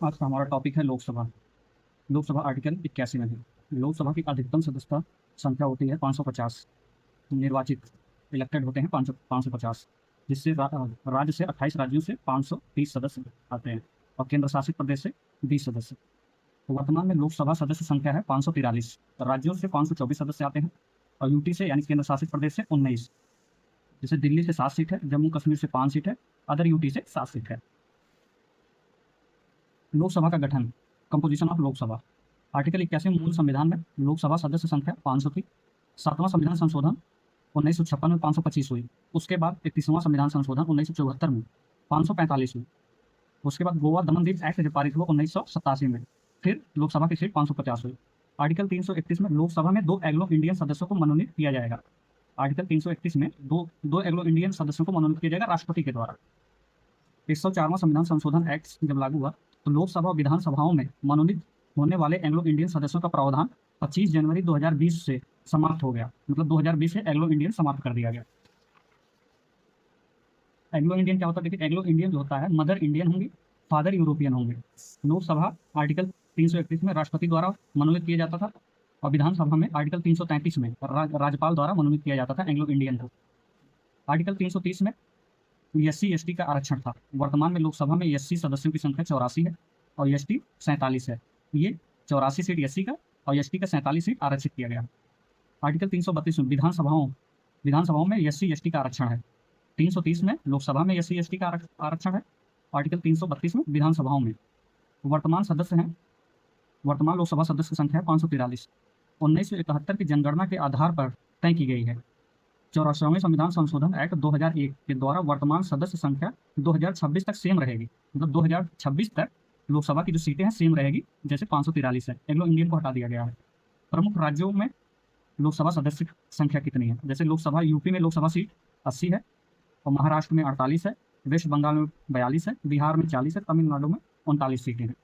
आज का हमारा टॉपिक है लोकसभा। लोकसभा आर्टिकल 81 में है। लोकसभा की अधिकतम सदस्यता संख्या होती है 550। निर्वाचित इलेक्टेड होते हैं 550, जिससे राज्य से 28 राज्यों से 530 सदस्य आते हैं और केंद्र शासित प्रदेश से 20 सदस्य। वर्तमान में लोकसभा सदस्य संख्या है 543। राज्यों से 524 सदस्य आते हैं और यूटी से यानी केंद्र शासित प्रदेश से 19। जैसे दिल्ली से 7 सीट है, जम्मू कश्मीर से 5 सीट है, अदर यूटी से 7 सीट है। लोकसभा का गठन, कंपोजिशन ऑफ लोकसभा। आर्टिकल 81 मूल संविधान में लोकसभा सदस्य संख्या 500 थी। 7वां संविधान संशोधन 1956 में 525 हुई। उसके बाद 31वां संविधान संशोधन 1974 में 545 हुई। उसके बाद गोवा दमन दीव एक्ट जो पारित हुआ 1987 में। फिर लोकसभा की सीट 550 हुई। आर्टिकल 331 में लोकसभा में 2 एंग्लो इंडियन सदस्यों को मनोनीत किया जाएगा। आर्टिकल 331 में दो एंग्लो इंडियन सदस्यों को मनोनीत किया जाएगा राष्ट्रपति के द्वारा। 104वां संविधान संशोधन एक्ट जब लागू हुआ तो लोकसभा और विधानसभाओं में मनोनीत होने वाले एंग्लो इंडियन सदस्यों का प्रावधान 25 जनवरी 2020 से समाप्त हो गया। मतलब 2020 से एंग्लो इंडियन समाप्त कर दिया गया। एंग्लो इंडियन क्या होता है? देखिए, एंग्लो इंडियन जो होता है मदर इंडियन होंगी, फादर यूरोपियन होंगे। लोकसभा आर्टिकल 331 में राष्ट्रपति द्वारा मनोनीत किया जाता था और विधानसभा में आर्टिकल 333 में राज्यपाल द्वारा मनोनीत किया जाता था एंग्लो इंडियन को। आर्टिकल 330 में SC/ST का आरक्षण था। वर्तमान में लोकसभा में SC सदस्यों की संख्या 84 है और ST 47 है। ये 84 सीट SC का और ST का 47 सीट आरक्षित किया गया। आर्टिकल 332 में विधानसभाओं में SC/ST का आरक्षण है। 330 में लोकसभा में SC/ST का आरक्षण है। आर्टिकल 332 में विधानसभाओं में। वर्तमान लोकसभा सदस्य की संख्या 543। 1971 की जनगणना के आधार पर तय की गई है। 84वें संविधान संशोधन एक्ट 2001 के द्वारा वर्तमान सदस्य संख्या 2026 तक सेम रहेगी। मतलब 2026 तक लोकसभा की जो सीटें हैं सेम रहेगी, जैसे 543 है। एंग्लो इंडियन को हटा दिया गया है। प्रमुख राज्यों में लोकसभा सदस्य संख्या कितनी है? जैसे लोकसभा यूपी में लोकसभा सीट 80 है और महाराष्ट्र में 48 है, वेस्ट बंगाल में 42 है, बिहार में 40 है, तमिलनाडु में 39 सीटें हैं।